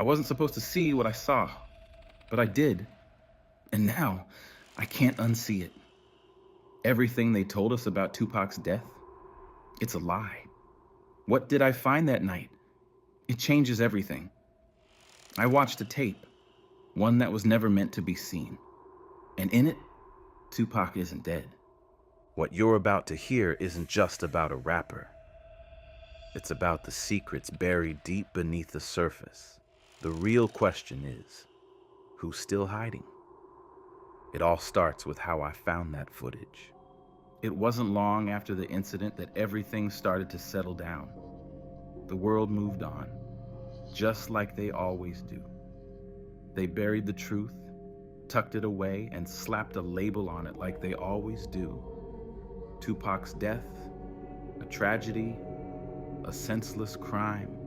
wasn't supposed to see what I saw, but I did. And now, I can't unsee it. Everything they told us about Tupac's death, it's a lie. What did I find that night? It changes everything. I watched a tape, one that was never meant to be seen. And in it, Tupac isn't dead. What you're about to hear isn't just about a rapper. It's about the secrets buried deep beneath the surface. The real question is, who's still hiding? It all starts with how I found that footage. It wasn't long after the incident that everything started to settle down. The world moved on, just like they always do. They buried the truth, tucked it away, and slapped a label on it like they always do. Tupac's death, a tragedy, a senseless crime.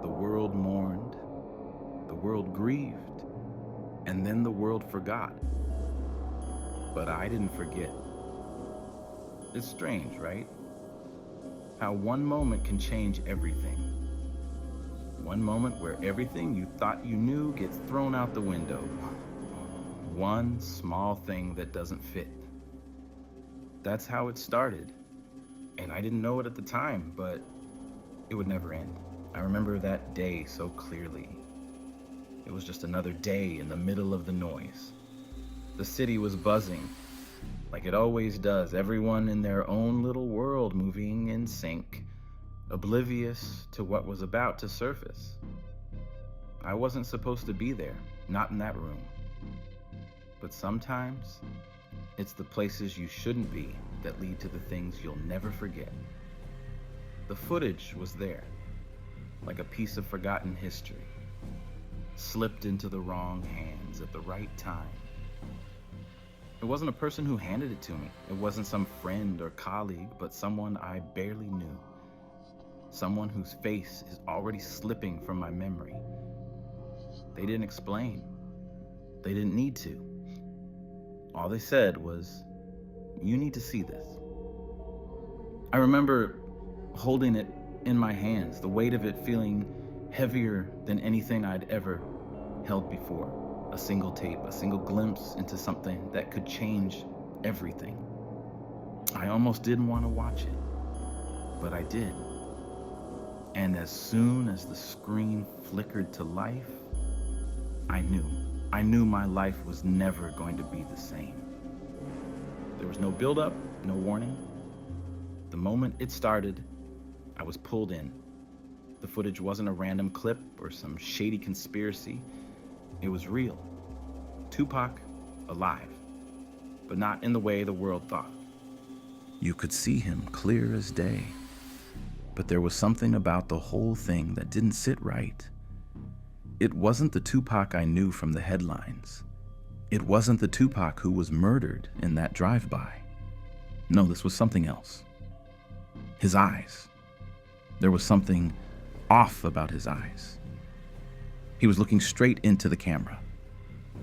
The world mourned, the world grieved, and then the world forgot. But I didn't forget. It's strange, right? How one moment can change everything. One moment where everything you thought you knew gets thrown out the window. One small thing that doesn't fit. That's how it started. And I didn't know it at the time, but it would never end. I remember that day so clearly. It was just another day in the middle of the noise. The city was buzzing, like it always does, everyone in their own little world moving in sync, oblivious to what was about to surface. I wasn't supposed to be there, not in that room. But sometimes, it's the places you shouldn't be that lead to the things you'll never forget. The footage was there, like a piece of forgotten history, slipped into the wrong hands at the right time. It wasn't a person who handed it to me. It wasn't some friend or colleague, but someone I barely knew. Someone whose face is already slipping from my memory. They didn't explain. They didn't need to. All they said was, "You need to see this." I remember holding it in my hands, the weight of it feeling heavier than anything I'd ever held before. A single tape, a single glimpse into something that could change everything. I almost didn't want to watch it, but I did. And as soon as the screen flickered to life, I knew my life was never going to be the same. There was no build-up, no warning. The moment it started, I was pulled in. The footage wasn't a random clip or some shady conspiracy. It was real. Tupac, alive, but not in the way the world thought. You could see him clear as day, but there was something about the whole thing that didn't sit right. It wasn't the Tupac I knew from the headlines. It wasn't the Tupac who was murdered in that drive-by. No, this was something else. His eyes. There was something off about his eyes. He was looking straight into the camera,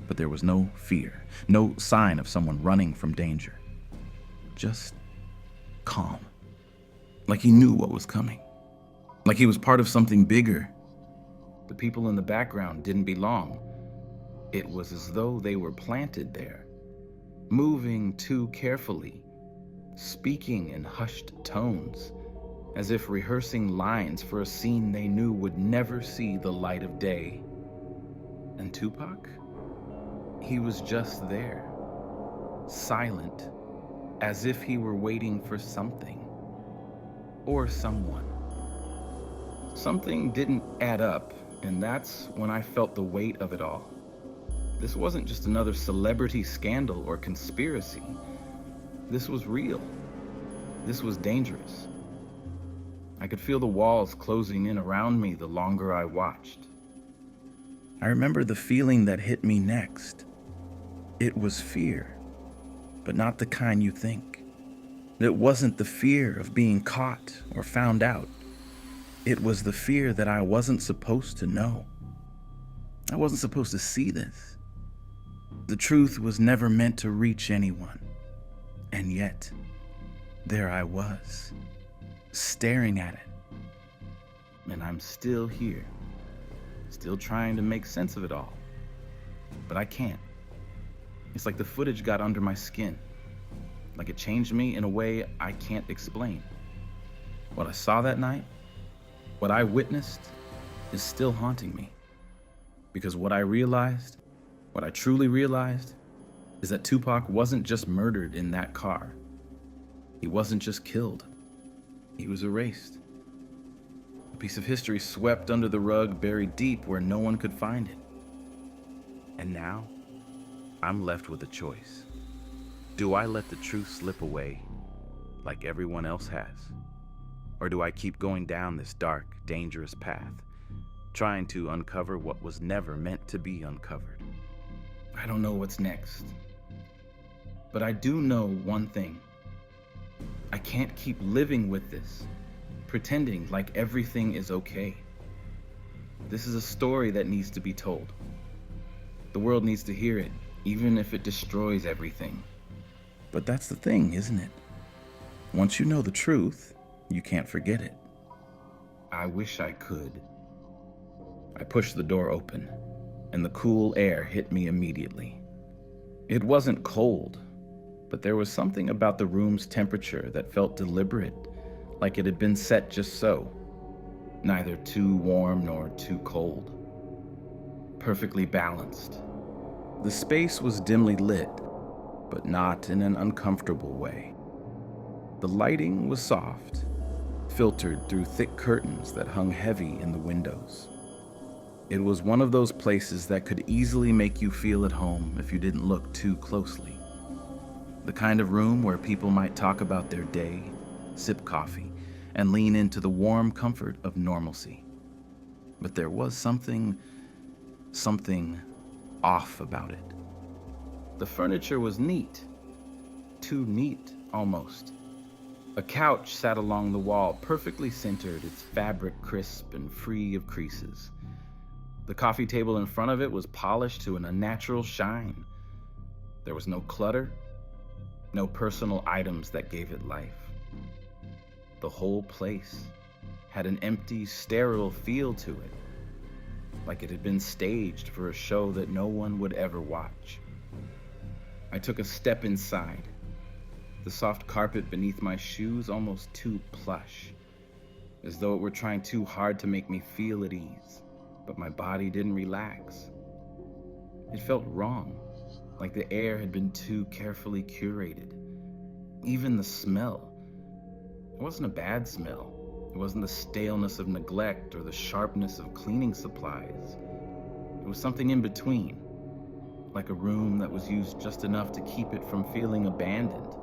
but there was no fear, no sign of someone running from danger. Just calm, like he knew what was coming, like he was part of something bigger. The people in the background didn't belong. It was as though they were planted there, moving too carefully, speaking in hushed tones, as if rehearsing lines for a scene they knew would never see the light of day. And Tupac? He was just there, silent, as if he were waiting for something, or someone. Something didn't add up, and that's when I felt the weight of it all. This wasn't just another celebrity scandal or conspiracy. This was real. This was dangerous. I could feel the walls closing in around me the longer I watched. I remember the feeling that hit me next. It was fear, but not the kind you think. It wasn't the fear of being caught or found out. It was the fear that I wasn't supposed to know. I wasn't supposed to see this. The truth was never meant to reach anyone. And yet, there I was, staring at it. and I'm still here, still trying to make sense of it all. But I can't. It's like the footage got under my skin, like it changed me in a way I can't explain. What I saw that night, what I witnessed, is still haunting me. Because what I truly realized, is that Tupac wasn't just murdered in that car. He wasn't just killed. He was erased. A piece of history swept under the rug, buried deep where no one could find it. And now, I'm left with a choice. Do I let the truth slip away like everyone else has? Or do I keep going down this dark, dangerous path, trying to uncover what was never meant to be uncovered? I don't know what's next. But I do know one thing. I can't keep living with this, pretending like everything is okay. This is a story that needs to be told. The world needs to hear it, even if it destroys everything. But that's the thing, isn't it? Once you know the truth, you can't forget it. I wish I could. I pushed the door open, and the cool air hit me immediately. It wasn't cold, but there was something about the room's temperature that felt deliberate, like it had been set just so. Neither too warm nor too cold. Perfectly balanced. The space was dimly lit, but not in an uncomfortable way. The lighting was soft, filtered through thick curtains that hung heavy in the windows. It was one of those places that could easily make you feel at home if you didn't look too closely. The kind of room where people might talk about their day, sip coffee, and lean into the warm comfort of normalcy. But there was something off about it. The furniture was neat. Too neat, almost. A couch sat along the wall, perfectly centered, its fabric crisp and free of creases. The coffee table in front of it was polished to an unnatural shine. There was no clutter, no personal items that gave it life. The whole place had an empty, sterile feel to it, like it had been staged for a show that no one would ever watch. I took a step inside, the soft carpet beneath my shoes almost too plush, as though it were trying too hard to make me feel at ease, but my body didn't relax. It felt wrong, like the air had been too carefully curated. Even the smell. It wasn't a bad smell. It wasn't the staleness of neglect or the sharpness of cleaning supplies. It was something in between, like a room that was used just enough to keep it from feeling abandoned,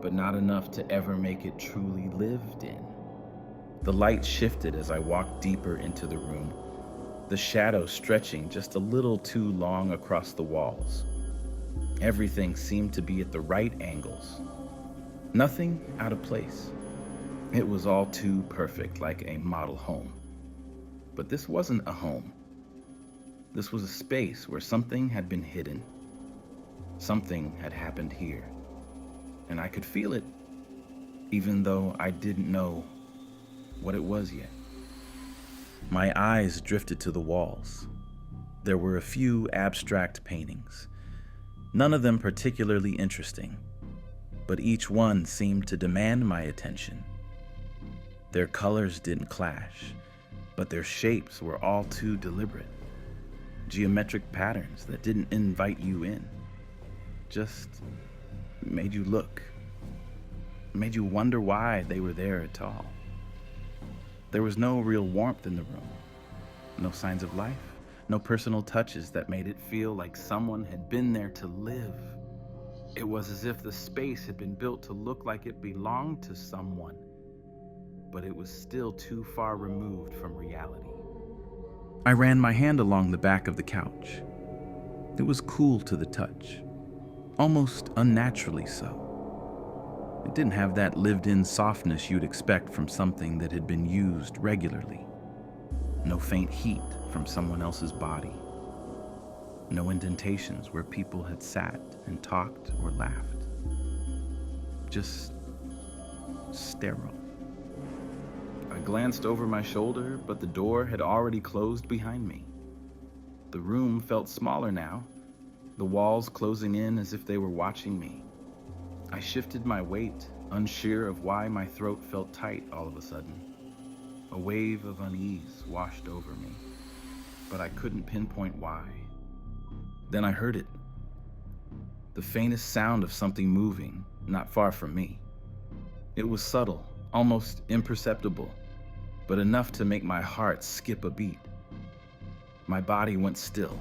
but not enough to ever make it truly lived in. The light shifted as I walked deeper into the room, the shadow stretching just a little too long across the walls. Everything seemed to be at the right angles. Nothing out of place. It was all too perfect, like a model home. But this wasn't a home. This was a space where something had been hidden. Something had happened here. And I could feel it, even though I didn't know what it was yet. My eyes drifted to the walls. There were a few abstract paintings, none of them particularly interesting, but each one seemed to demand my attention. Their colors didn't clash, but their shapes were all too deliberate. Geometric patterns that didn't invite you in, just made you look, made you wonder why they were there at all. There was no real warmth in the room, no signs of life, no personal touches that made it feel like someone had been there to live. It was as if the space had been built to look like it belonged to someone, but it was still too far removed from reality. I ran my hand along the back of the couch. It was cool to the touch, almost unnaturally so. It didn't have that lived-in softness you'd expect from something that had been used regularly. No faint heat from someone else's body. No indentations where people had sat and talked or laughed. Just sterile. I glanced over my shoulder, but the door had already closed behind me. The room felt smaller now, the walls closing in as if they were watching me. I shifted my weight, unsure of why my throat felt tight all of a sudden. A wave of unease washed over me, but I couldn't pinpoint why. Then I heard it. The faintest sound of something moving, not far from me. It was subtle, almost imperceptible, but enough to make my heart skip a beat. My body went still,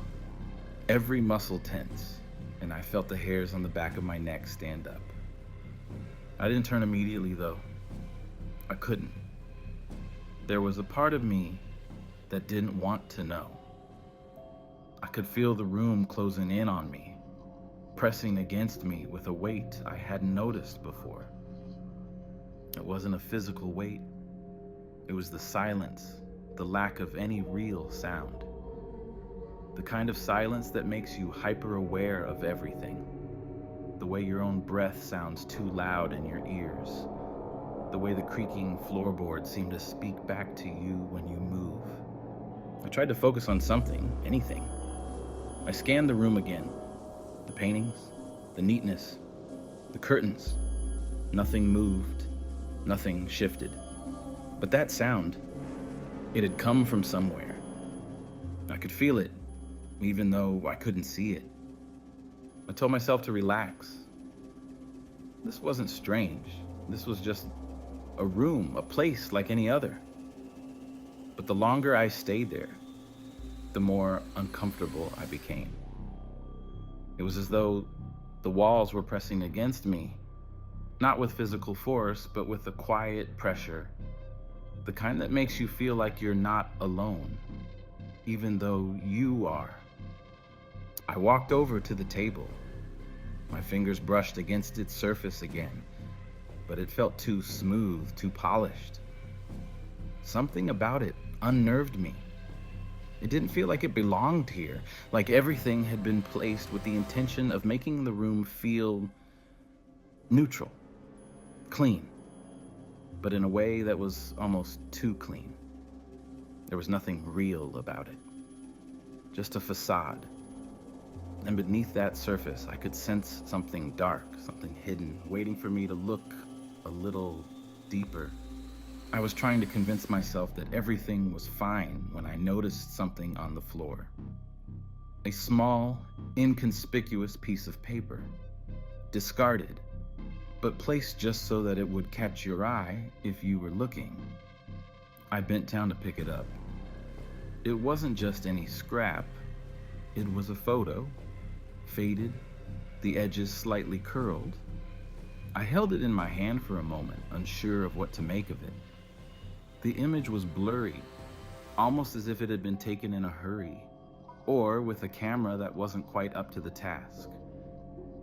every muscle tense, and I felt the hairs on the back of my neck stand up. I didn't turn immediately, though. I couldn't. There was a part of me that didn't want to know. I could feel the room closing in on me, pressing against me with a weight I hadn't noticed before. It wasn't a physical weight. It was the silence, the lack of any real sound. The kind of silence that makes you hyper-aware of everything. The way your own breath sounds too loud in your ears. The way the creaking floorboards seem to speak back to you when you move. I tried to focus on something, anything. I scanned the room again. The paintings, the neatness, the curtains. Nothing moved, nothing shifted. But that sound, it had come from somewhere. I could feel it, even though I couldn't see it. I told myself to relax. This wasn't strange. This was just a room, a place like any other. But the longer I stayed there, the more uncomfortable I became. It was as though the walls were pressing against me, not with physical force, but with a quiet pressure, the kind that makes you feel like you're not alone, even though you are. I walked over to the table. My fingers brushed against its surface again, but it felt too smooth, too polished. Something about it unnerved me. It didn't feel like it belonged here, like everything had been placed with the intention of making the room feel neutral, clean, but in a way that was almost too clean. There was nothing real about it, just a facade. And beneath that surface, I could sense something dark, something hidden, waiting for me to look a little deeper. I was trying to convince myself that everything was fine when I noticed something on the floor. A small, inconspicuous piece of paper, discarded, but placed just so that it would catch your eye if you were looking. I bent down to pick it up. It wasn't just any scrap. It was a photo, faded, the edges slightly curled. I held it in my hand for a moment, unsure of what to make of it. The image was blurry, almost as if it had been taken in a hurry, or with a camera that wasn't quite up to the task.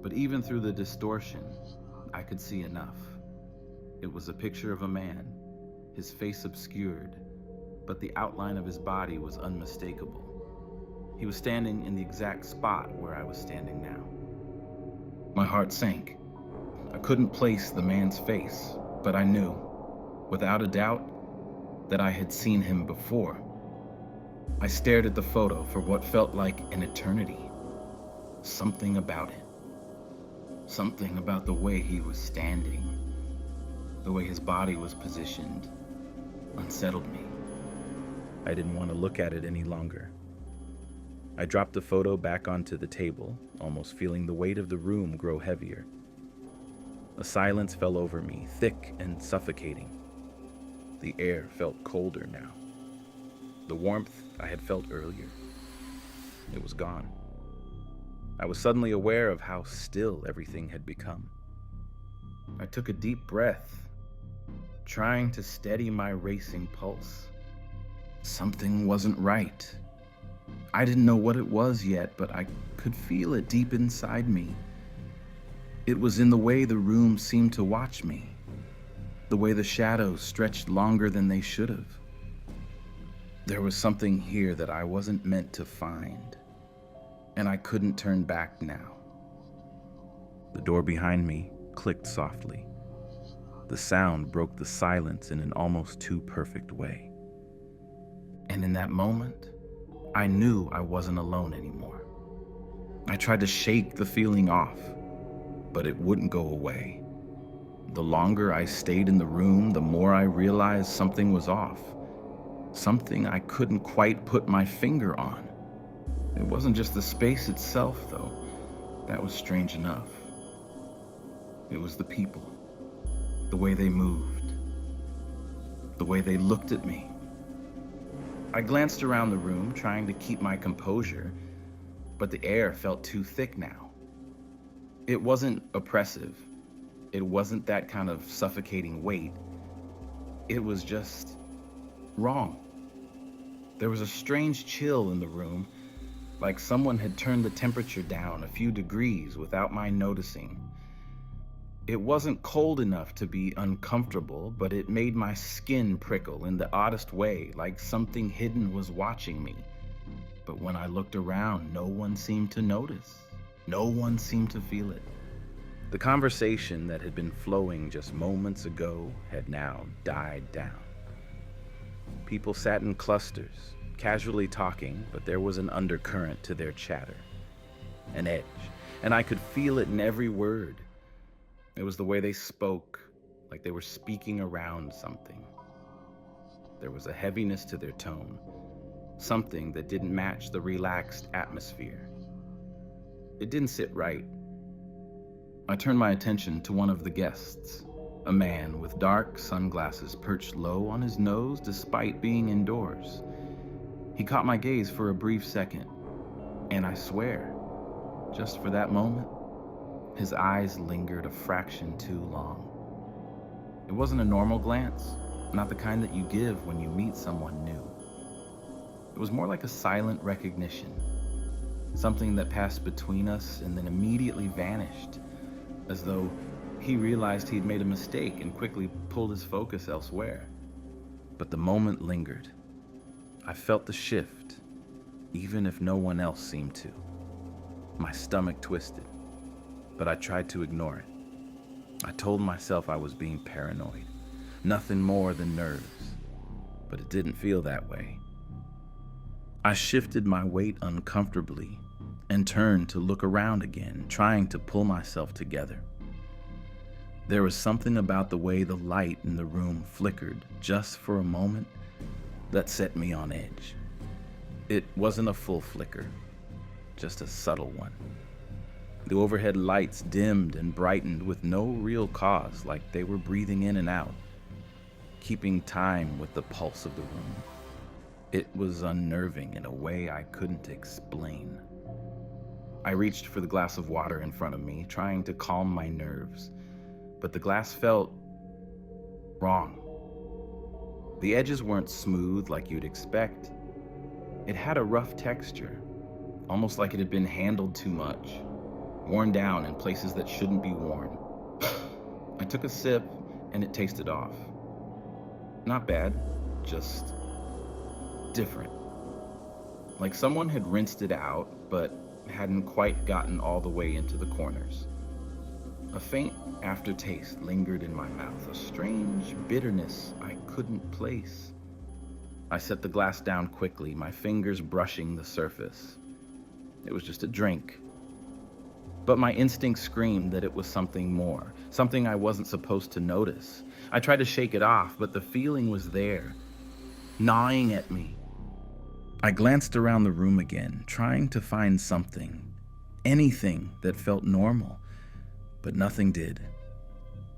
But even through the distortion, I could see enough. It was a picture of a man, his face obscured, but the outline of his body was unmistakable. He was standing in the exact spot where I was standing now. My heart sank. I couldn't place the man's face, but I knew, without a doubt, that I had seen him before. I stared at the photo for what felt like an eternity. Something about it. Something about the way he was standing, the way his body was positioned, unsettled me. I didn't want to look at it any longer. I dropped the photo back onto the table, almost feeling the weight of the room grow heavier. A silence fell over me, thick and suffocating. The air felt colder now. The warmth I had felt earlier, it was gone. I was suddenly aware of how still everything had become. I took a deep breath, trying to steady my racing pulse. Something wasn't right. I didn't know what it was yet, but I could feel it deep inside me. It was in the way the room seemed to watch me, the way the shadows stretched longer than they should have. There was something here that I wasn't meant to find, and I couldn't turn back now. The door behind me clicked softly. The sound broke the silence in an almost too perfect way. And in that moment, I knew I wasn't alone anymore. I tried to shake the feeling off, but it wouldn't go away. The longer I stayed in the room, the more I realized something was off. Something I couldn't quite put my finger on. It wasn't just the space itself, though. That was strange enough. It was the people. The way they moved. The way they looked at me. I glanced around the room, trying to keep my composure, but the air felt too thick now. It wasn't oppressive. It wasn't that kind of suffocating weight. It was just wrong. There was a strange chill in the room, like someone had turned the temperature down a few degrees without my noticing. It wasn't cold enough to be uncomfortable, but it made my skin prickle in the oddest way, like something hidden was watching me. But when I looked around, no one seemed to notice. No one seemed to feel it. The conversation that had been flowing just moments ago had now died down. People sat in clusters, casually talking, but there was an undercurrent to their chatter, an edge, and I could feel it in every word. It was the way they spoke, like they were speaking around something. There was a heaviness to their tone, something that didn't match the relaxed atmosphere. It didn't sit right. I turned my attention to one of the guests, a man with dark sunglasses perched low on his nose despite being indoors. He caught my gaze for a brief second, and I swear, just for that moment, his eyes lingered a fraction too long. It wasn't a normal glance, not the kind that you give when you meet someone new. It was more like a silent recognition, something that passed between us and then immediately vanished, as though he realized he'd made a mistake and quickly pulled his focus elsewhere. But the moment lingered. I felt the shift, even if no one else seemed to. My stomach twisted, but I tried to ignore it. I told myself I was being paranoid, nothing more than nerves, but it didn't feel that way. I shifted my weight uncomfortably and turned to look around again, trying to pull myself together. There was something about the way the light in the room flickered just for a moment that set me on edge. It wasn't a full flicker, just a subtle one. The overhead lights dimmed and brightened with no real cause, like they were breathing in and out, keeping time with the pulse of the room. It was unnerving in a way I couldn't explain. I reached for the glass of water in front of me, trying to calm my nerves, but the glass felt wrong. The edges weren't smooth like you'd expect. It had a rough texture, almost like it had been handled too much, worn down in places that shouldn't be worn. I took a sip and it tasted off. Not bad, just different. Like someone had rinsed it out, but hadn't quite gotten all the way into the corners. A faint aftertaste lingered in my mouth, a strange bitterness I couldn't place. I set the glass down quickly, my fingers brushing the surface. It was just a drink. But my instinct screamed that it was something more, something I wasn't supposed to notice. I tried to shake it off, but the feeling was there, gnawing at me. I glanced around the room again, trying to find something, anything that felt normal, but nothing did.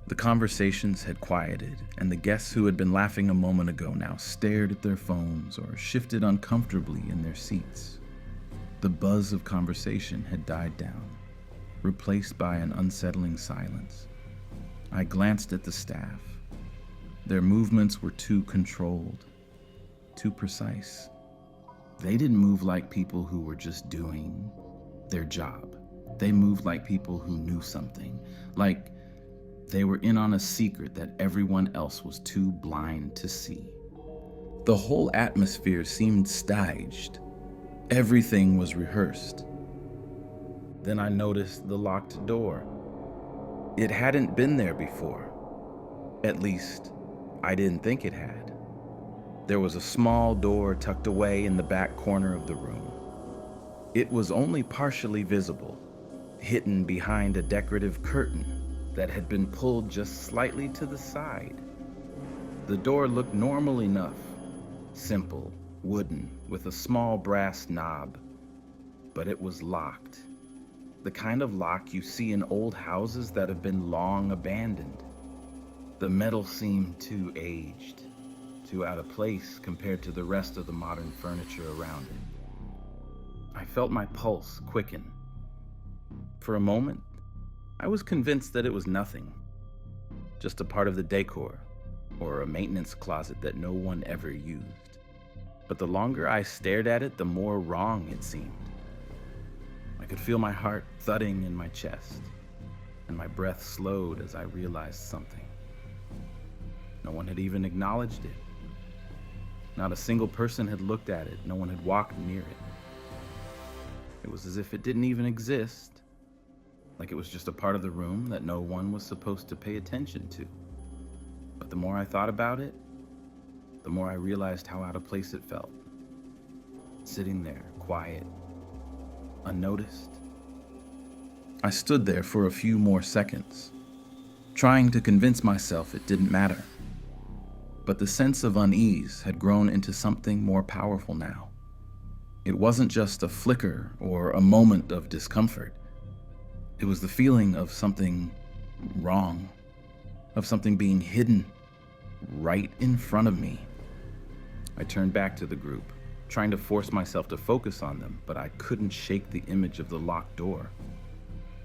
The conversations had quieted, and the guests who had been laughing a moment ago now stared at their phones or shifted uncomfortably in their seats. The buzz of conversation had died down, replaced by an unsettling silence. I glanced at the staff. Their movements were too controlled, too precise. They didn't move like people who were just doing their job. They moved like people who knew something, like they were in on a secret that everyone else was too blind to see. The whole atmosphere seemed staged. Everything was rehearsed. Then I noticed the locked door. It hadn't been there before. At least, I didn't think it had. There was a small door tucked away in the back corner of the room. It was only partially visible, hidden behind a decorative curtain that had been pulled just slightly to the side. The door looked normal enough, simple, wooden, with a small brass knob, but it was locked. The kind of lock you see in old houses that have been long abandoned. The metal seemed too aged, too out of place compared to the rest of the modern furniture around it. I felt my pulse quicken. For a moment, I was convinced that it was nothing, just a part of the decor or a maintenance closet that no one ever used. But the longer I stared at it, the more wrong it seemed. I could feel my heart thudding in my chest, and my breath slowed as I realized something. No one had even acknowledged it. Not a single person had looked at it. No one had walked near it. It was as if it didn't even exist, like it was just a part of the room that no one was supposed to pay attention to. But the more I thought about it, the more I realized how out of place it felt. Sitting there, quiet, unnoticed. I stood there for a few more seconds, trying to convince myself it didn't matter. But the sense of unease had grown into something more powerful now. It wasn't just a flicker or a moment of discomfort. It was the feeling of something wrong, of something being hidden right in front of me. I turned back to the group, trying to force myself to focus on them, but I couldn't shake the image of the locked door.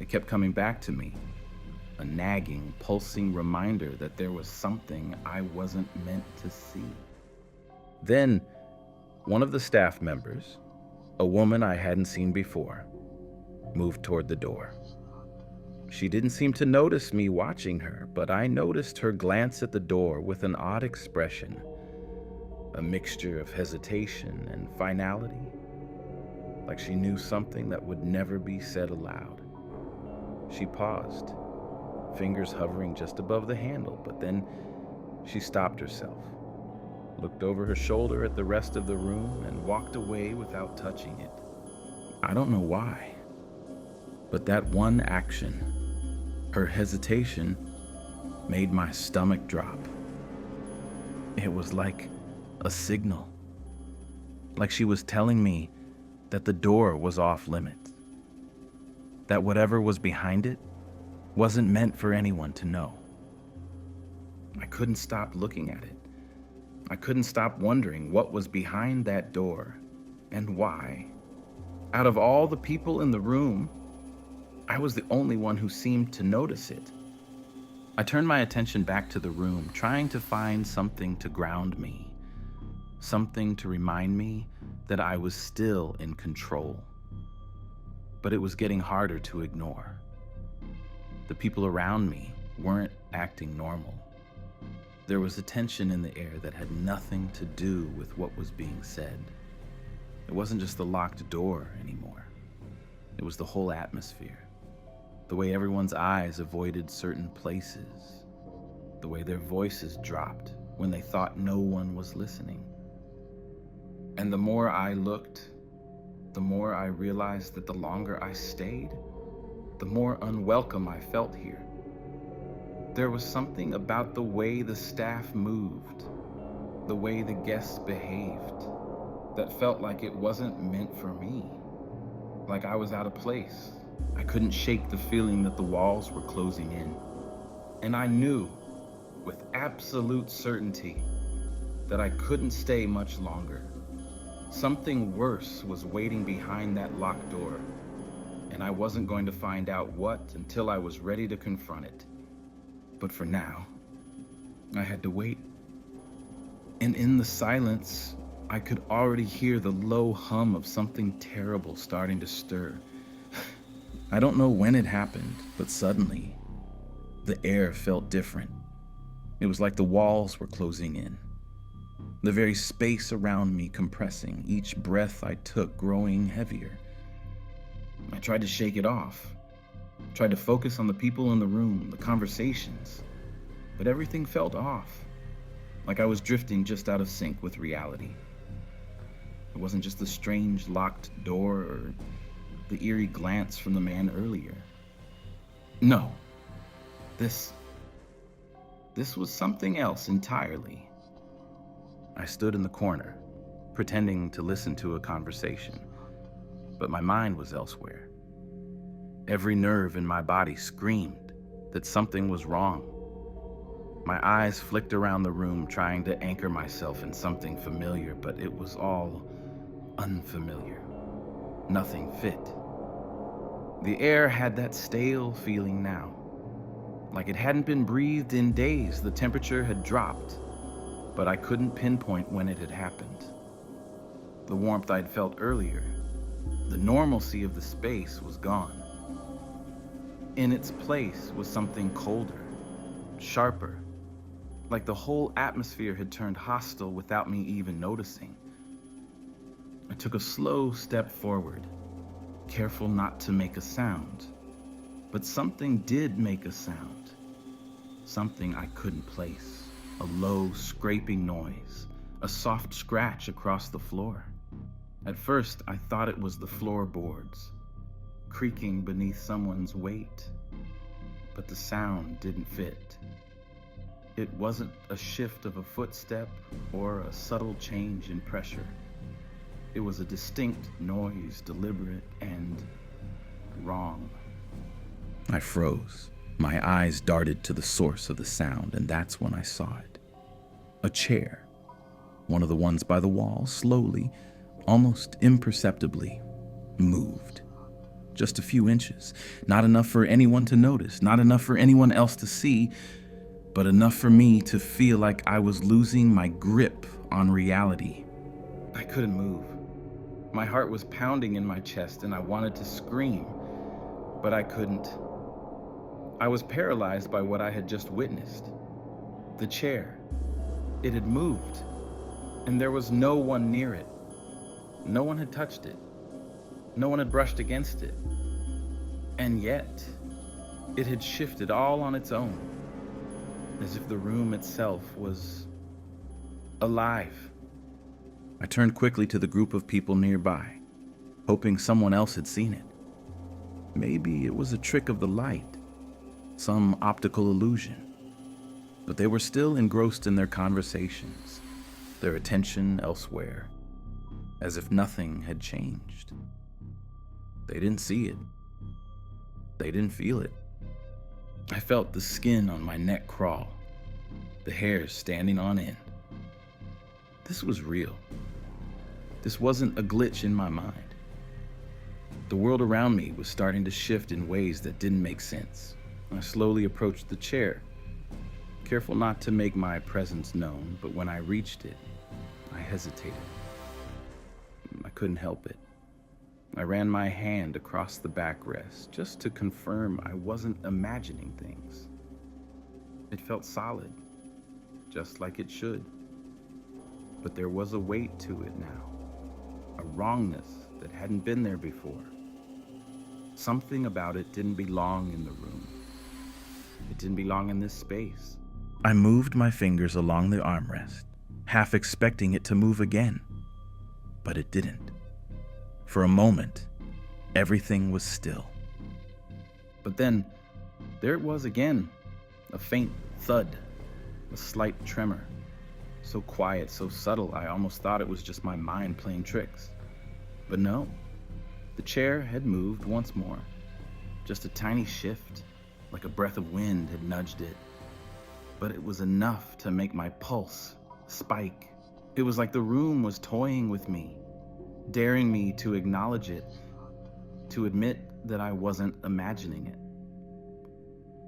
It kept coming back to me, a nagging, pulsing reminder that there was something I wasn't meant to see. Then, one of the staff members, a woman I hadn't seen before, moved toward the door. She didn't seem to notice me watching her, but I noticed her glance at the door with an odd expression, a mixture of hesitation and finality, like she knew something that would never be said aloud. She paused, fingers hovering just above the handle, but then she stopped herself, looked over her shoulder at the rest of the room, and walked away without touching it. I don't know why, but that one action, her hesitation, made my stomach drop. It was like a signal, like she was telling me that the door was off limits, that whatever was behind it wasn't meant for anyone to know. I couldn't stop looking at it. I couldn't stop wondering what was behind that door and why. Out of all the people in the room, I was the only one who seemed to notice it. I turned my attention back to the room, trying to find something to ground me, something to remind me that I was still in control. But it was getting harder to ignore. The people around me weren't acting normal. There was a tension in the air that had nothing to do with what was being said. It wasn't just the locked door anymore. It was the whole atmosphere. The way everyone's eyes avoided certain places. The way their voices dropped when they thought no one was listening. And the more I looked, the more I realized that the longer I stayed, the more unwelcome I felt here. There was something about the way the staff moved, the way the guests behaved, that felt like it wasn't meant for me, like I was out of place. I couldn't shake the feeling that the walls were closing in. And I knew with absolute certainty that I couldn't stay much longer. Something worse was waiting behind that locked door, and I wasn't going to find out what until I was ready to confront it. But for now, I had to wait. And in the silence, I could already hear the low hum of something terrible starting to stir. I don't know when it happened, but suddenly, the air felt different. It was like the walls were closing in. The very space around me compressing, each breath I took growing heavier. I tried to shake it off, tried to focus on the people in the room, the conversations. but everything felt off, like I was drifting just out of sync with reality. It wasn't just the strange locked door or the eerie glance from the man earlier. No, this was something else entirely. I stood in the corner, pretending to listen to a conversation, but my mind was elsewhere. Every nerve in my body screamed that something was wrong. My eyes flicked around the room, trying to anchor myself in something familiar, but it was all unfamiliar. Nothing fit. The air had that stale feeling now, like it hadn't been breathed in days. The temperature had dropped, but I couldn't pinpoint when it had happened. The warmth I'd felt earlier, the normalcy of the space, was gone. In its place was something colder, sharper, like the whole atmosphere had turned hostile without me even noticing. I took a slow step forward, careful not to make a sound, but something did make a sound, something I couldn't place, a low scraping noise, a soft scratch across the floor. At first, I thought it was the floorboards, creaking beneath someone's weight, but the sound didn't fit. It wasn't a shift of a footstep or a subtle change in pressure. It was a distinct noise, deliberate and wrong. I froze. My eyes darted to the source of the sound, and that's when I saw it. A chair, one of the ones by the wall, slowly, almost imperceptibly, moved. Just a few inches. Not enough for anyone to notice, not enough for anyone else to see, but enough for me to feel like I was losing my grip on reality. I couldn't move. My heart was pounding in my chest and I wanted to scream, but I couldn't. I was paralyzed by what I had just witnessed. The chair. It had moved, and there was no one near it. No one had touched it. No one had brushed against it. And yet, it had shifted all on its own, as if the room itself was alive. I turned quickly to the group of people nearby, hoping someone else had seen it. Maybe it was a trick of the light, some optical illusion. But they were still engrossed in their conversations, their attention elsewhere, as if nothing had changed. They didn't see it. They didn't feel it. I felt the skin on my neck crawl, the hairs standing on end. This was real. This wasn't a glitch in my mind. The world around me was starting to shift in ways that didn't make sense. I slowly approached the chair, careful not to make my presence known, but when I reached it, I hesitated. I couldn't help it. I ran my hand across the backrest just to confirm I wasn't imagining things. It felt solid, just like it should. But there was a weight to it now, a wrongness that hadn't been there before. Something about it didn't belong in the room. It didn't belong in this space. I moved my fingers along the armrest, half expecting it to move again, but it didn't. For a moment, everything was still. But then, there it was again, a faint thud, a slight tremor. So quiet, so subtle, I almost thought it was just my mind playing tricks. But no, the chair had moved once more. Just a tiny shift, like a breath of wind had nudged it. But it was enough to make my pulse spike. It was like the room was toying with me, daring me to acknowledge it, to admit that I wasn't imagining it.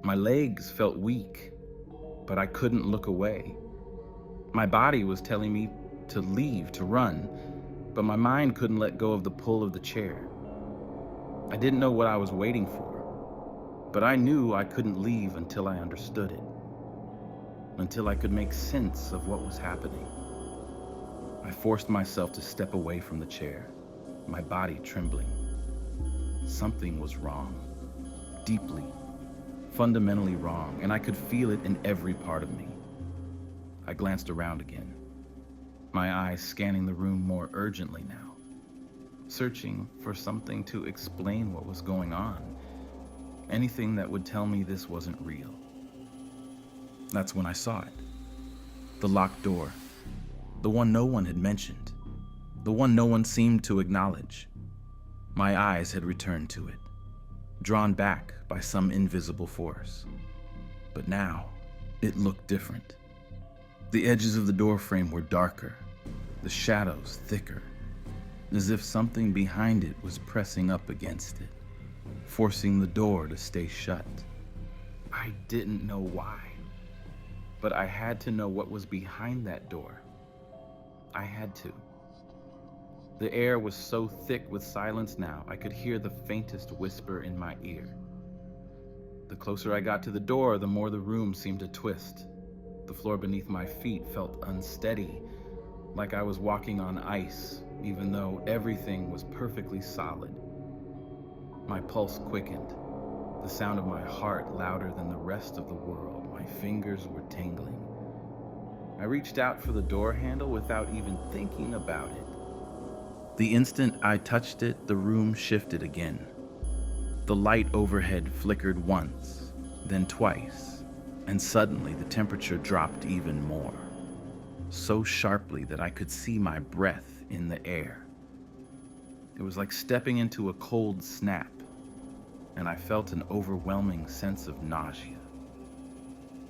My legs felt weak, but I couldn't look away. My body was telling me to leave, to run, but my mind couldn't let go of the pull of the chair. I didn't know what I was waiting for, but I knew I couldn't leave until I understood it, until I could make sense of what was happening. I forced myself to step away from the chair, my body trembling. Something was wrong, deeply, fundamentally wrong, and I could feel it in every part of me. I glanced around again, my eyes scanning the room more urgently now, searching for something to explain what was going on, anything that would tell me this wasn't real. That's when I saw it. The locked door, the one no one had mentioned, the one no one seemed to acknowledge. My eyes had returned to it, drawn back by some invisible force. But now, it looked different. The edges of the door frame were darker, the shadows thicker, as if something behind it was pressing up against it, forcing the door to stay shut. I didn't know why, but I had to know what was behind that door. I had to. The air was so thick with silence now, I could hear the faintest whisper in my ear. The closer I got to the door, the more the room seemed to twist. The floor beneath my feet felt unsteady, like I was walking on ice, even though everything was perfectly solid. My pulse quickened, the sound of my heart louder than the rest of the world. My fingers were tingling. I reached out for the door handle without even thinking about it. The instant I touched it, the room shifted again. The light overhead flickered once, then twice, and suddenly the temperature dropped even more, so sharply that I could see my breath in the air. It was like stepping into a cold snap, and I felt an overwhelming sense of nausea.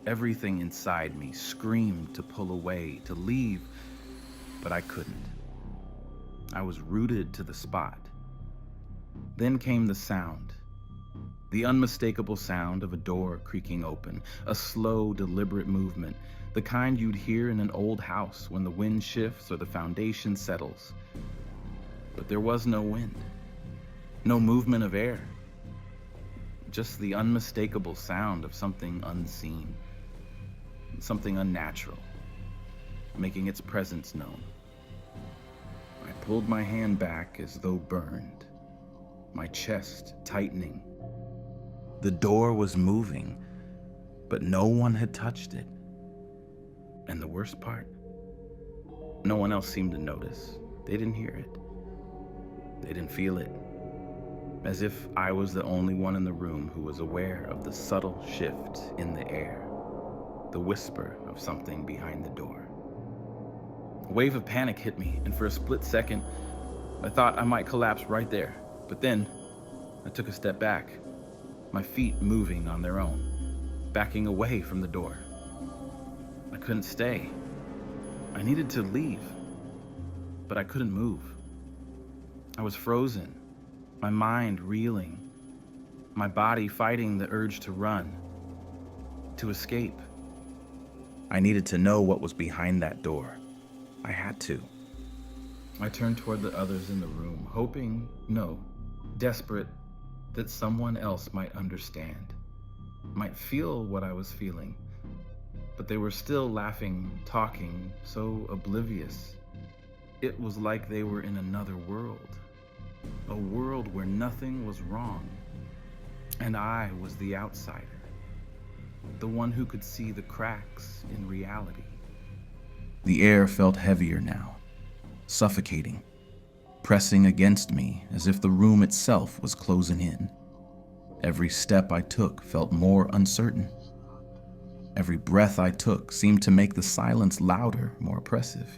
Everything inside me screamed to pull away, to leave, but I couldn't. I was rooted to the spot. Then came the sound. The unmistakable sound of a door creaking open, a slow, deliberate movement, the kind you'd hear in an old house when the wind shifts or the foundation settles. But there was no wind, no movement of air, just the unmistakable sound of something unseen, something unnatural, making its presence known. I pulled my hand back as though burned, my chest tightening. The door was moving, but no one had touched it. And the worst part, no one else seemed to notice. They didn't hear it. They didn't feel it. As if I was the only one in the room who was aware of the subtle shift in the air, the whisper of something behind the door. A wave of panic hit me, and for a split second, I thought I might collapse right there. But then, I took a step back, my feet moving on their own, backing away from the door. I couldn't stay. I needed to leave, but I couldn't move. I was frozen, my mind reeling, my body fighting the urge to run, to escape. I needed to know what was behind that door. I had to. I turned toward the others in the room, hoping, no, desperate, that someone else might understand, might feel what I was feeling. But they were still laughing, talking, so oblivious. It was like they were in another world, a world where nothing was wrong, and I was the outsider, the one who could see the cracks in reality. The air felt heavier now, suffocating, pressing against me as if the room itself was closing in. Every step I took felt more uncertain. Every breath I took seemed to make the silence louder, more oppressive.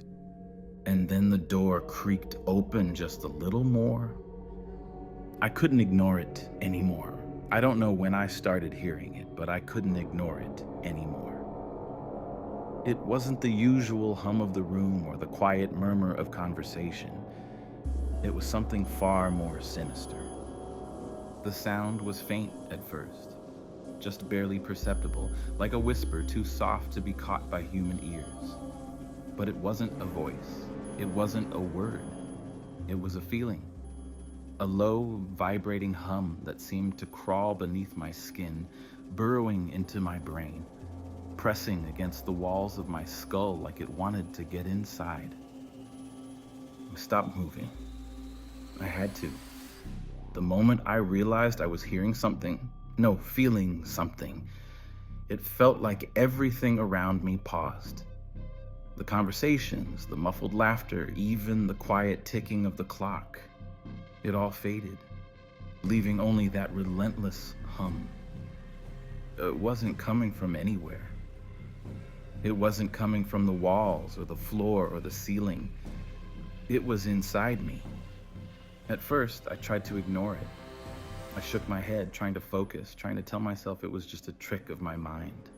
And then the door creaked open just a little more. I couldn't ignore it anymore. I don't know when I started hearing it, but I couldn't ignore it anymore. It wasn't the usual hum of the room or the quiet murmur of conversation. It was something far more sinister. The sound was faint at first, just barely perceptible, like a whisper too soft to be caught by human ears. But it wasn't a voice. It wasn't a word. It was a feeling. A low, vibrating hum that seemed to crawl beneath my skin, burrowing into my brain, pressing against the walls of my skull like it wanted to get inside. I stopped moving. I had to. The moment I realized I was hearing something, No, feeling something. It felt like everything around me paused. The conversations, the muffled laughter, even the quiet ticking of the clock. It all faded, leaving only that relentless hum. It wasn't coming from anywhere. It wasn't coming from the walls or the floor or the ceiling. It was inside me. At first, I tried to ignore it. I shook my head, trying to focus, trying to tell myself it was just a trick of my mind.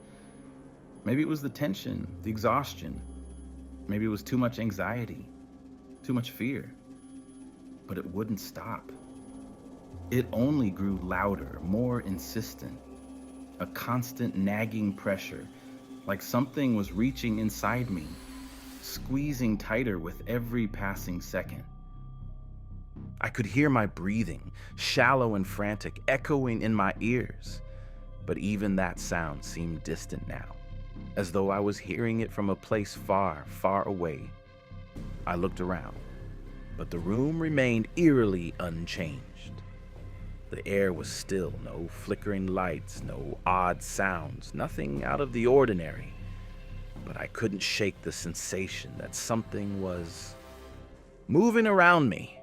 Maybe it was the tension, the exhaustion. Maybe it was too much anxiety, too much fear. But it wouldn't stop. It only grew louder, more insistent. A constant nagging pressure, like something was reaching inside me, squeezing tighter with every passing second. I could hear my breathing, shallow and frantic, echoing in my ears. But even that sound seemed distant now, as though I was hearing it from a place far, far away. I looked around, but the room remained eerily unchanged. The air was still, no flickering lights, no odd sounds, nothing out of the ordinary. But I couldn't shake the sensation that something was moving around me,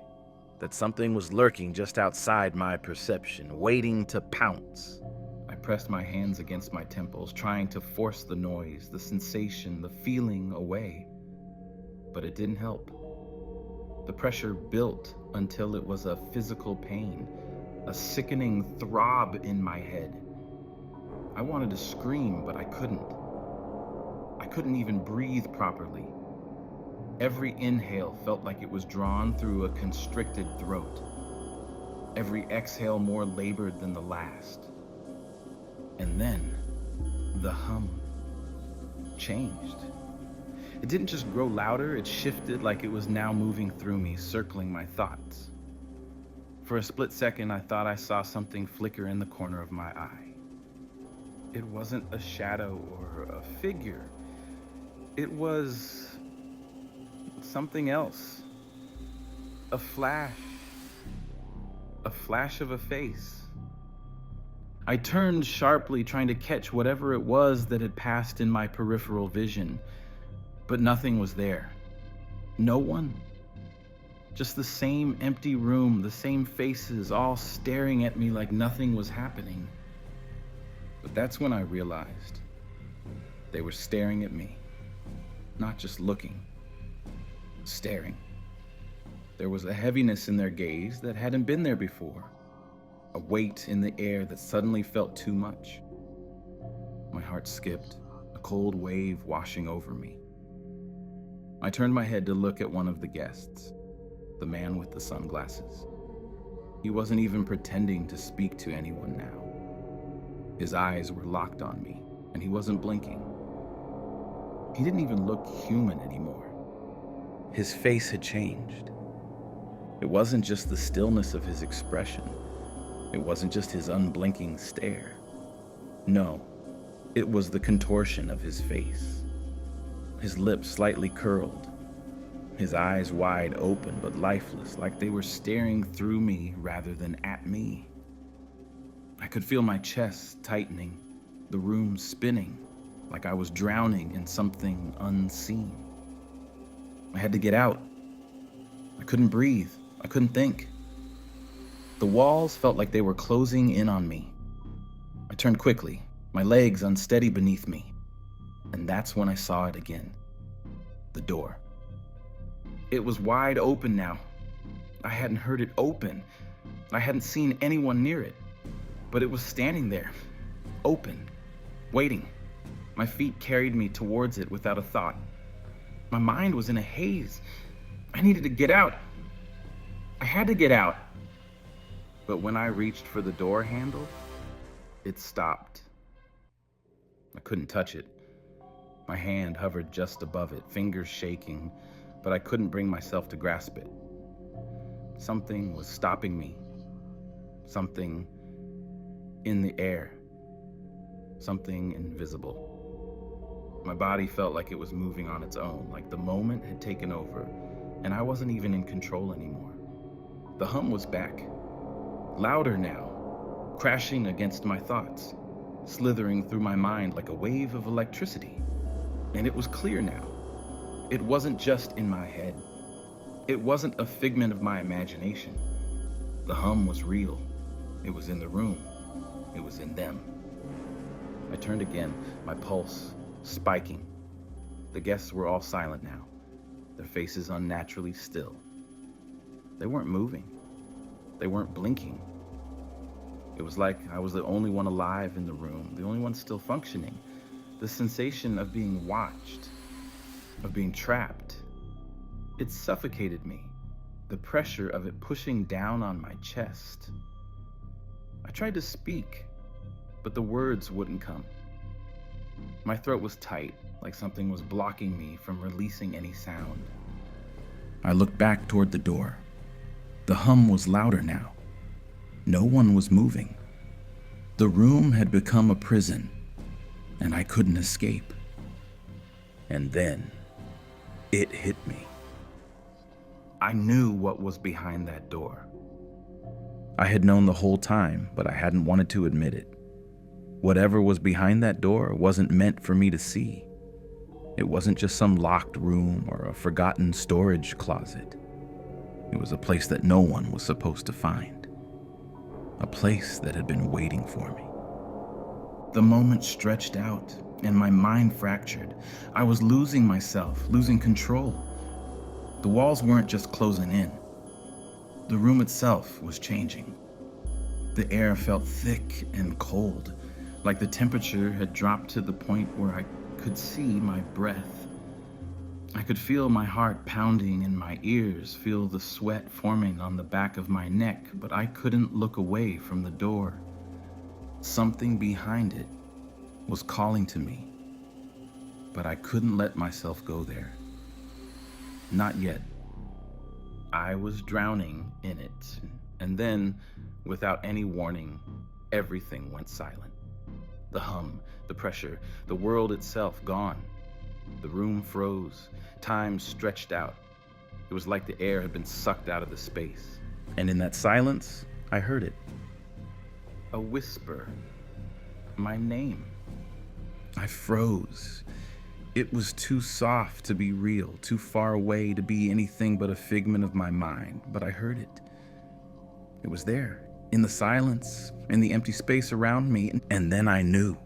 that something was lurking just outside my perception, waiting to pounce. I pressed my hands against my temples, trying to force the noise, the sensation, the feeling away. But it didn't help. The pressure built until it was a physical pain, a sickening throb in my head. I wanted to scream, but I couldn't. I couldn't even breathe properly. Every inhale felt like it was drawn through a constricted throat. Every exhale more labored than the last. And then, the hum changed. It didn't just grow louder, it shifted like it was now moving through me, circling my thoughts. For a split second, I thought I saw something flicker in the corner of my eye. It wasn't a shadow or a figure. It was something else. A flash of a face. I turned sharply, trying to catch whatever it was that had passed in my peripheral vision, but nothing was there. No one. Just the same empty room, the same faces, all staring at me like nothing was happening. But that's when I realized they were staring at me, not just looking, staring. There was a heaviness in their gaze that hadn't been there before, a weight in the air that suddenly felt too much. My heart skipped, a cold wave washing over me. I turned my head to look at one of the guests, the man with the sunglasses. He wasn't even pretending to speak to anyone now. His eyes were locked on me, and he wasn't blinking. He didn't even look human anymore. His face had changed. It wasn't just the stillness of his expression. It wasn't just his unblinking stare. No, it was the contortion of his face. His lips slightly curled, his eyes wide open but lifeless, like they were staring through me rather than at me. I could feel my chest tightening, the room spinning, like I was drowning in something unseen. I had to get out. I couldn't breathe. I couldn't think. The walls felt like they were closing in on me. I turned quickly, my legs unsteady beneath me. And that's when I saw it again. The door. It was wide open now. I hadn't heard it open. I hadn't seen anyone near it. But it was standing there, open, waiting. My feet carried me towards it without a thought. My mind was in a haze. I needed to get out. I had to get out. But when I reached for the door handle, it stopped. I couldn't touch it. My hand hovered just above it, fingers shaking, but I couldn't bring myself to grasp it. Something was stopping me. Something in the air. Something invisible. My body felt like it was moving on its own, like the moment had taken over, and I wasn't even in control anymore. The hum was back. Louder now. crashing against my thoughts, slithering through my mind like a wave of electricity. And it was clear now. It wasn't just in my head. It wasn't a figment of my imagination. The hum was real. It was in the room. It was in them. I turned again, my pulse spiking. The guests were all silent now, their faces unnaturally still. They weren't moving. They weren't blinking. It was like I was the only one alive in the room, the only one still functioning. The sensation of being watched, of being trapped, it suffocated me, the pressure of it pushing down on my chest. I tried to speak, but the words wouldn't come. My throat was tight, like something was blocking me from releasing any sound. I looked back toward the door. The hum was louder now. No one was moving. The room had become a prison, and I couldn't escape. And then, it hit me. I knew what was behind that door. I had known the whole time, but I hadn't wanted to admit it. Whatever was behind that door wasn't meant for me to see. It wasn't just some locked room or a forgotten storage closet. It was a place that no one was supposed to find. A place that had been waiting for me. The moment stretched out, and my mind fractured. I was losing myself, losing control. The walls weren't just closing in. The room itself was changing. The air felt thick and cold, like the temperature had dropped to the point where I could see my breath. I could feel my heart pounding in my ears, feel the sweat forming on the back of my neck, but I couldn't look away from the door. Something behind it was calling to me, but I couldn't let myself go there. Not yet. I was drowning in it, and then, without any warning, everything went silent. The hum, the pressure, the world itself gone. The room froze, time stretched out. It was like the air had been sucked out of the space. And in that silence, I heard it. A whisper. My name. I froze. It was too soft to be real, too far away to be anything but a figment of my mind, but I heard it. It was there, in the silence, in the empty space around me, and then I knew.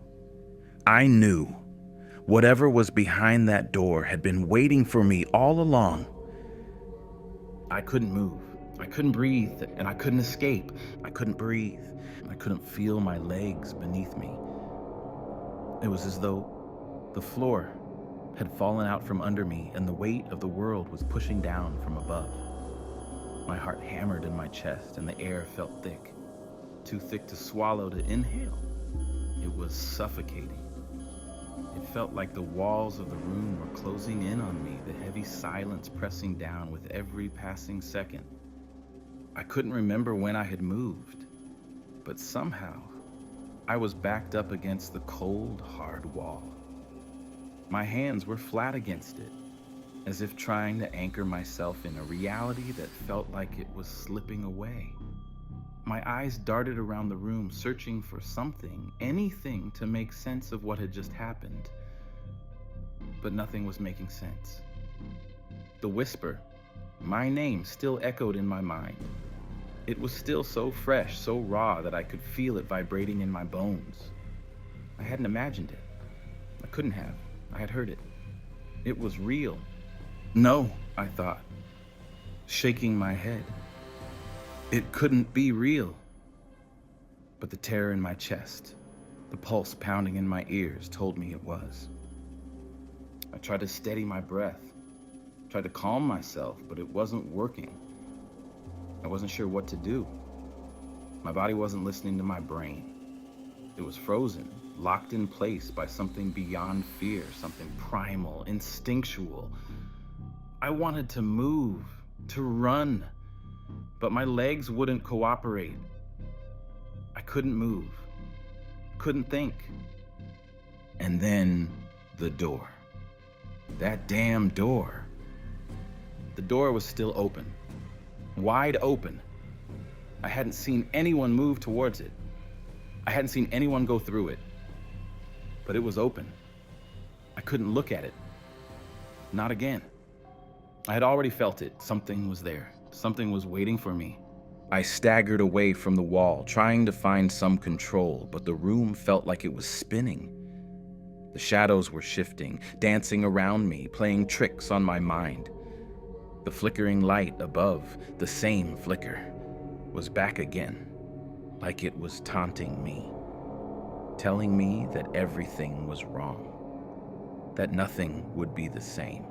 I knew. Whatever was behind that door had been waiting for me all along. I couldn't move. I couldn't breathe, and I couldn't escape. I couldn't breathe. I couldn't feel my legs beneath me. It was as though the floor had fallen out from under me and the weight of the world was pushing down from above. My heart hammered in my chest and the air felt thick, too thick to swallow to inhale. It was suffocating. It felt like the walls of the room were closing in on me, the heavy silence pressing down with every passing second. I couldn't remember when I had moved, but somehow I was backed up against the cold, hard wall. My hands were flat against it, as if trying to anchor myself in a reality that felt like it was slipping away. My eyes darted around the room, searching for something, anything to make sense of what had just happened. But nothing was making sense. The whisper, my name, still echoed in my mind. It was still so fresh, so raw that I could feel it vibrating in my bones. I hadn't imagined it. I couldn't have. I had heard it. It was real. No, I thought, shaking my head. It couldn't be real. But the terror in my chest, the pulse pounding in my ears told me it was. I tried to steady my breath, tried to calm myself, but it wasn't working. I wasn't sure what to do. My body wasn't listening to my brain. It was frozen, locked in place by something beyond fear, something primal, instinctual. I wanted to move, to run, but my legs wouldn't cooperate. I couldn't move, couldn't think. And then the door. That damn door. The door was still open, wide open. I hadn't seen anyone move towards it. I hadn't seen anyone go through it, but it was open. I couldn't look at it. Not again. I had already felt it. Something was there. Something was waiting for me. I staggered away from the wall, trying to find some control, but the room felt like it was spinning. The shadows were shifting, dancing around me, playing tricks on my mind. The flickering light above, the same flicker, was back again, like it was taunting me, telling me that everything was wrong, that nothing would be the same.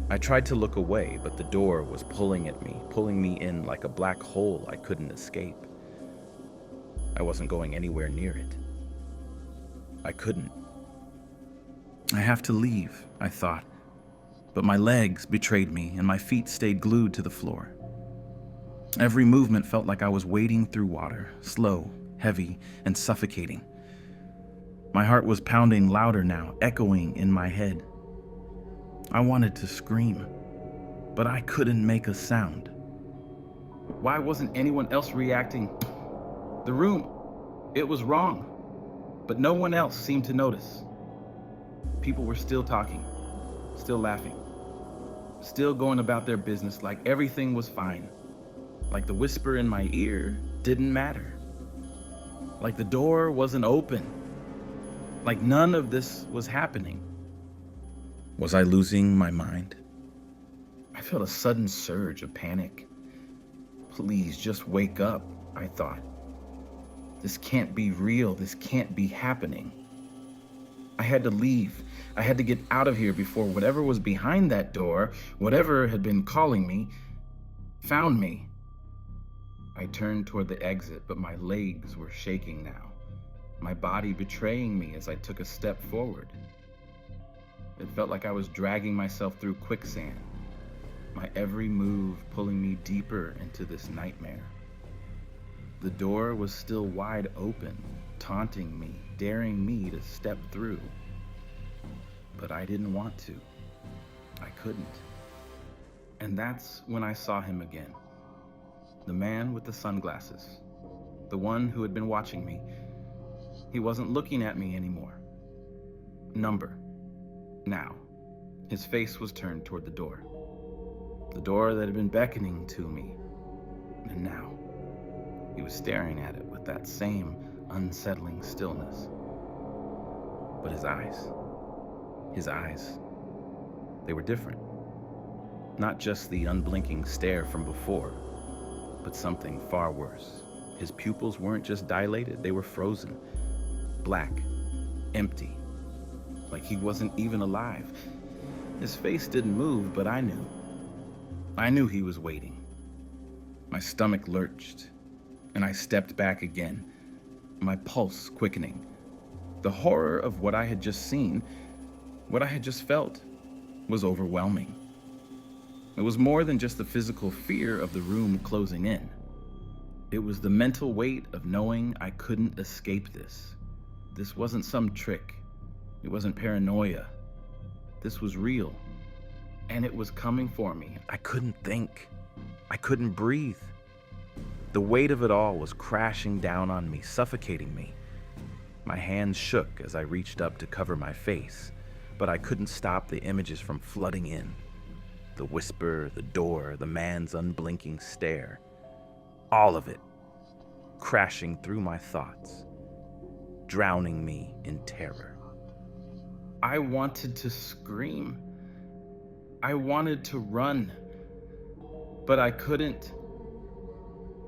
I tried to look away, but the door was pulling at me, pulling me in like a black hole I couldn't escape. I wasn't going anywhere near it. I couldn't. I have to leave, I thought, but my legs betrayed me and my feet stayed glued to the floor. Every movement felt like I was wading through water, slow, heavy, and suffocating. My heart was pounding louder now, echoing in my head. I wanted to scream, but I couldn't make a sound. Why wasn't anyone else reacting? The room, it was wrong, but no one else seemed to notice. People were still talking, still laughing, still going about their business like everything was fine, like the whisper in my ear didn't matter, like the door wasn't open, like none of this was happening. Was I losing my mind? I felt a sudden surge of panic. Please just wake up, I thought. This can't be real. This can't be happening. I had to leave. I had to get out of here before whatever was behind that door, whatever had been calling me, found me. I turned toward the exit, but my legs were shaking now, my body betraying me as I took a step forward. It felt like I was dragging myself through quicksand, my every move pulling me deeper into this nightmare. The door was still wide open, taunting me, daring me to step through. But I didn't want to. I couldn't. And that's when I saw him again. The man with the sunglasses, the one who had been watching me. He wasn't looking at me anymore. Number. Now, his face was turned toward the door that had been beckoning to me, and now he was staring at it with that same unsettling stillness. But his eyes, they were different. Not just the unblinking stare from before, but something far worse. His pupils weren't just dilated, they were frozen, black, empty. Like he wasn't even alive. His face didn't move, but I knew. I knew he was waiting. My stomach lurched, and I stepped back again, my pulse quickening. The horror of what I had just seen, what I had just felt, was overwhelming. It was more than just the physical fear of the room closing in. It was the mental weight of knowing I couldn't escape this. This wasn't some trick. It wasn't paranoia. This was real. And it was coming for me. I couldn't think. I couldn't breathe. The weight of it all was crashing down on me, suffocating me. My hands shook as I reached up to cover my face, but I couldn't stop the images from flooding in. The whisper, the door, the man's unblinking stare. All of it crashing through my thoughts, drowning me in terror. I wanted to scream. I wanted to run, but I couldn't.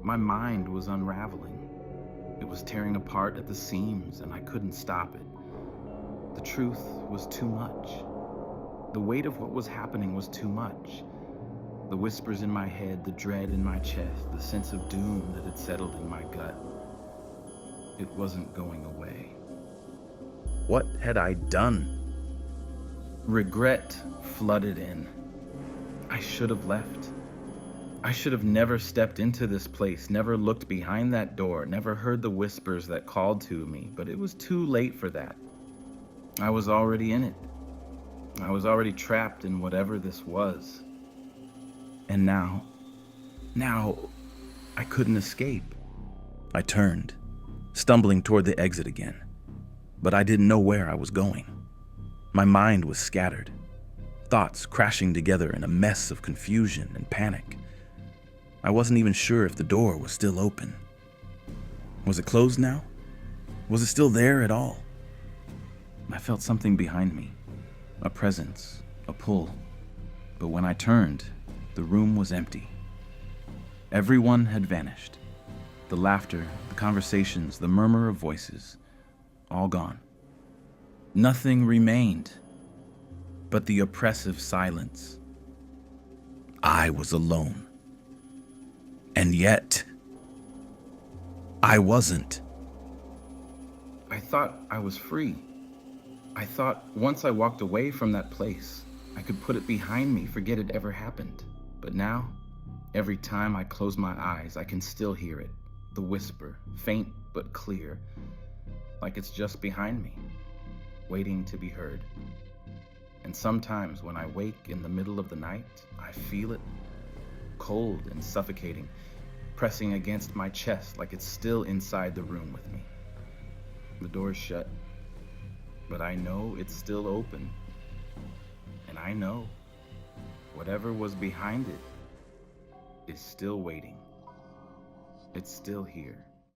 My mind was unraveling. It was tearing apart at the seams, and I couldn't stop it. The truth was too much. The weight of what was happening was too much. The whispers in my head, the dread in my chest, the sense of doom that had settled in my gut. It wasn't going away. What had I done? Regret flooded in. I should have left. I should have never stepped into this place, never looked behind that door, never heard the whispers that called to me, but it was too late for that. I was already in it. I was already trapped in whatever this was. And now, I couldn't escape. I turned, stumbling toward the exit again. But I didn't know where I was going. My mind was scattered, thoughts crashing together in a mess of confusion and panic. I wasn't even sure if the door was still open. Was it closed now? Was it still there at all? I felt something behind me, a presence, a pull. But when I turned, the room was empty. Everyone had vanished. The laughter, the conversations, the murmur of voices, all gone. Nothing remained but the oppressive silence. I was alone. And yet, I wasn't. I thought I was free. I thought once I walked away from that place, I could put it behind me, forget it ever happened. But now, every time I close my eyes, I can still hear it. The whisper, faint but clear, like it's just behind me, waiting to be heard. And sometimes when I wake in the middle of the night, I feel it, cold and suffocating, pressing against my chest like it's still inside the room with me. The door's shut, but I know it's still open. And I know whatever was behind it is still waiting. It's still here.